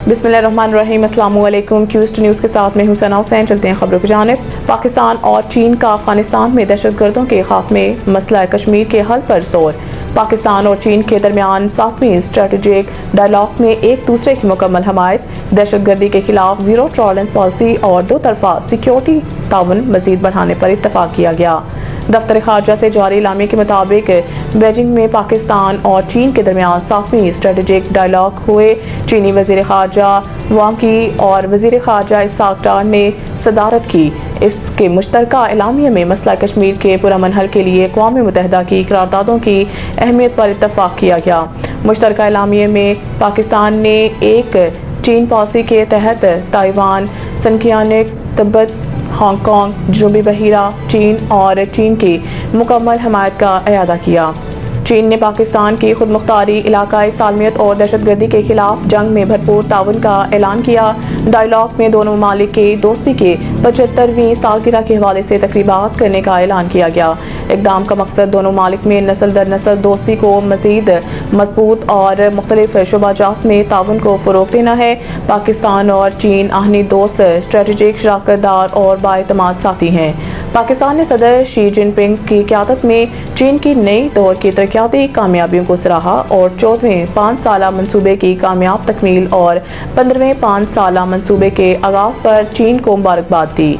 बिस्मिल्लाहिर्रहमानिर्रहीम। अस्सलामु अलैकुम। क्यूस्ट न्यूज़ के साथ मैं हूं सना हुसैन। चलते हैं खबरों की जानिब। पाकिस्तान और चीन का अफगानिस्तान में दहशतगर्दों के खात्मे मसला कश्मीर के हल पर जोर। पाकिस्तान और चीन के दरमियान 7वीं स्ट्रेटेजिक डायलॉग में एक दूसरे की मुकम्मल हमायत, दहशतगर्दी के खिलाफ जीरो टॉलरेंस पॉलिसी और दो तरफा सिक्योरिटी ताउन मजीद बढ़ाने पर इत्तफाक किया गया। दफ्तर खारजा से जारी इलामे के मुताबिक बीजिंग में पाकिस्तान और चीन के दरमियान 7वीं स्ट्रेटेजिक डायलॉग हुए। चीनी वजीर खारजा वांग की और वजीर खारजा इसाक डार ने सदारत की। इसके मुश्तरका एलामिया में मसला कश्मीर के पुरअमन हल के लिए अक़वाम मुत्तहिदा की करारदादों की अहमियत पर इत्तफाक किया गया। मुश्तरका एलामिया में पाकिस्तान ने एक चीन पॉलिसी के तहत ताइवान, सनकियानिक, तिब्बत, हांगकांग, जनूबी बहीरा, चीन और चीन की मुकम्मल हमायत का अयादा किया। चीन ने पाकिस्तान की खुद मुख्तारी, इलाकाई सालमियत और दहशतगर्दी के खिलाफ जंग में भरपूर ताउन का ऐलान किया। डायलॉग में दोनों ममालिक की दोस्ती के 75वीं सालगिरह के हवाले से तकरीबात करने का ऐलान किया गया। इक़दाम का मकसद दोनों ममालिक में नस्ल दर नस्ल दोस्ती को मज़ीद मजबूत और मुख्तलिफ शोबाजात में ताउन को फ़रोग़ देना है। पाकिस्तान और चीन आहनी दोस्त, स्ट्रेटेजिक शराकतदार और बाएतमाद साथी हैं। पाकिस्तान ने सदर शी जिनपिंग की क़यादत में चीन की नई दौर की तरक्याती कामयाबियों को सराहा और 14वें 5 साला मंसूबे की कामयाब तकमील और 15वें 5 साला मंसूबे के आगाज़ पर चीन को मुबारकबाद दी।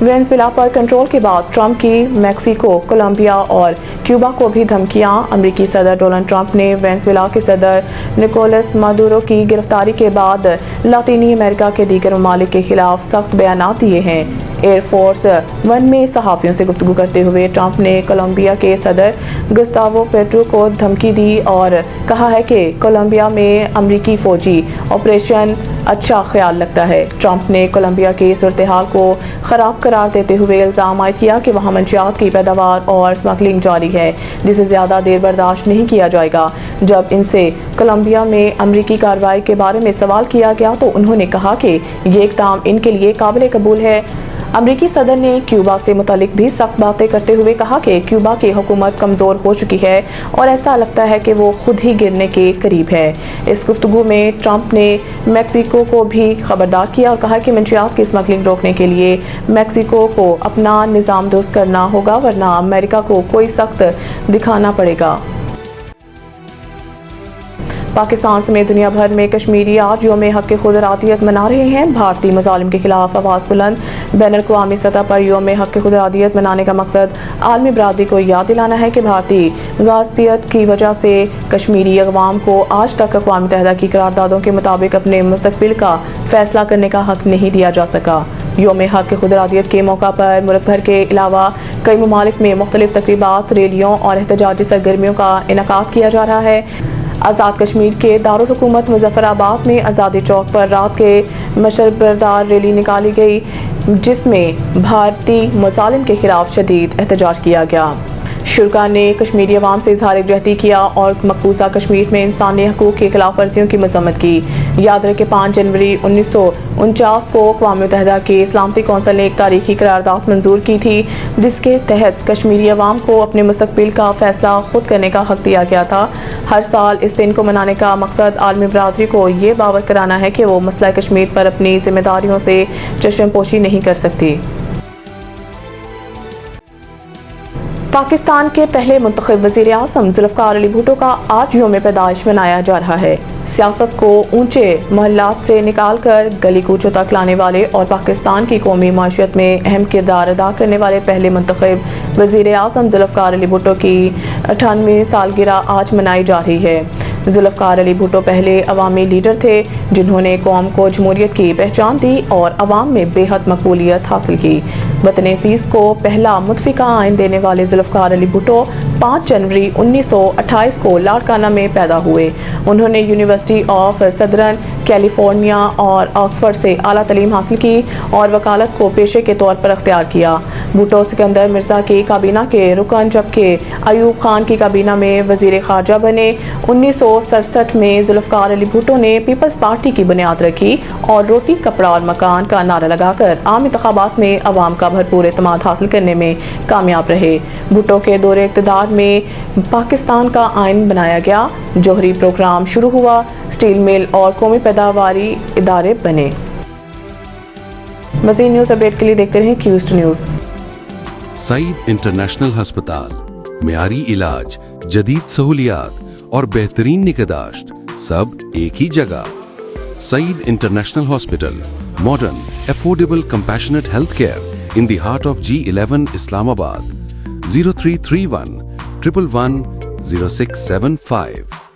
वेनेज़ुएला पर कंट्रोल के बाद ट्रंप की मैक्सिको, कोलंबिया और क्यूबा को भी धमकियां। अमेरिकी सदर डोनाल्ड ट्रंप ने वेनेज़ुएला के सदर निकोलस मादुरो की गिरफ्तारी के बाद लातीनी अमेरिका के दीगर ममालिक के खिलाफ सख्त बयानात दिए हैं। एयरफोर्स वन में सहाफ़ियों से गुफ्तगू करते हुए ट्रंप ने कोलंबिया के सदर गुस्तावो पेट्रो को धमकी दी और कहा है कि कोलंबिया में अमेरिकी फ़ौजी ऑपरेशन अच्छा ख्याल लगता है। ट्रंप ने कोलंबिया की सूरत हाल को ख़राब करार देते हुए इल्ज़ाम आयद किया कि वहाँ मंशियात की पैदावार और स्मगलिंग जारी है, जिसे ज़्यादा देर बर्दाश्त नहीं किया जाएगा। जब इनसे कोलंबिया में अमेरिकी कार्रवाई के बारे में सवाल किया गया तो उन्होंने कहा कि ये इक़दाम इनके लिए काबिल कबूल है। अमेरिकी सदर ने क्यूबा से मुतालिक भी सख्त बातें करते हुए कहा कि क्यूबा की हुकूमत कमज़ोर हो चुकी है और ऐसा लगता है कि वो खुद ही गिरने के करीब है। इस गुफ्तगू में ट्रंप ने मैक्सिको को भी खबरदार किया और कहा कि मंशियात की स्मगलिंग रोकने के लिए मैक्सिको को अपना निज़ाम दुरुस्त करना होगा, वरना अमेरिका को कोई सख्त दिखाना पड़ेगा। पाकिस्तान समेत दुनिया भर में कश्मीरी आज यौम हक़ खुद इरादियत मना रहे हैं। भारतीय मुज़ालिम के खिलाफ आवाज़ बुलंद। बैनुल-अक़वामी सतह पर यौम हक़ खुद इरादियत मनाने का मकसद आलमी बरादरी को याद दिलाना है कि भारतीय गाज़बियत की वजह से कश्मीरी अवाम को आज तक अक़वाम मुत्तहिदा की करारदादों के मुताबिक अपने मुस्तक़बिल का फ़ैसला करने का हक़ नहीं दिया जा सका। यौम हक़ खुद इरादियत के मौका पर मुल्क भर के अलावा कई ममालिक में मुख्तलिफ तक़रीबात, रैलियों और एहतजाजी सरगर्मियों का इनेकाद किया जा रहा है। आज़ाद कश्मीर के दारुल हुकूमत मुज़फ़्फ़राबाद में आज़ादी चौक पर रात के मशरबरदार रैली निकाली गई, जिसमें भारतीय मुज़ालिम के खिलाफ शदीद एहतजाज किया गया। शुरा ने कश्मीरी अवाम से इज़हार यकजहती किया और मकबूजा कश्मीर में इंसानी हकूक़ की खिलाफ वर्जियों की मज़म्मत की। याद रखें 5 जनवरी 1949 को अक़वाम मुत्तहिदा की सलामती कौंसिल ने एक तारीखी करारदाद मंजूर की थी, जिसके तहत कश्मीरी अवाम को अपने मुस्तक़बिल का फ़ैसला खुद करने का हक़ दिया गया था। हर साल इस दिन को मनाने का मकसद आलमी बरादरी को ये बावर कराना है कि वो मसला कश्मीर पर अपनी ज़िम्मेदारियों से चश्मपोशी नहीं कर सकती। पाकिस्तान के पहले मुंतखब वज़ीर आज़म ज़ुल्फ़िकार अली भुट्टो का आज यौम पैदाइश मनाया जा रहा है। सियासत को ऊंचे महल्लात से निकाल कर गली कूचों तक लाने वाले और पाकिस्तान की कौमी माशियत में अहम किरदार अदा करने वाले पहले मुंतखब वज़ीर आज़म ज़ुल्फ़िकार अली भुट्टो की 98वीं सालगिरह आज मनाई जा रही है। ज़ुल्फ़िकार अली भुट्टो पहले अवामी लीडर थे जिन्होंने कौम को जमहूरियत की पहचान दी और अवाम में बेहद मकबूलियत हासिल की। वतन अज़ीज़ को पहला मुतफ़िक़ा आइन देने वाले ज़ुल्फ़िकार अली भुट्टो 5 जनवरी 1928 को लाड़काना में पैदा हुए। उन्होंने यूनिवर्सिटी ऑफ सदर्न कैलिफोर्निया और ऑक्सफोर्ड से आला तालीम हासिल की और वकालत को पेशे के तौर पर अख्तियार किया। भुट्टो सिकंदर मिर्ज़ा की काबीना के रुकन जबकि अयूब खान की काबीना में वज़ीर ख़ारजा बने। 1967 में ज़ुल्फ़िकार अली भुट्टो ने पीपल्स पार्टी की बुनियाद रखी और रोटी, कपड़ा और मकान का नारा लगाकर आम इंतख़ाबात में अवाम का भरपूर एतमाद हासिल करने में कामयाब रहे। भुट्टो के दौरे इक़्तिदार में पाकिस्तान का आइन बनाया गया। जौहरी प्रोग्राम शुरू हुआ, स्टील मिल और कौमी पैदावारी इदारे बने। मज़ीद न्यूज़ अपडेट के लिए देखते रहें क्यूज न्यूज़। सईद इंटरनेशनल हस्पताल, मियारी इलाज, जदीद सहूलियात और बेहतरीन निगहदाश्त सब एक ही जगह। Saeed international hospital, modern, affordable, compassionate health care in the heart of G11 Islamabad. 0331 111 0675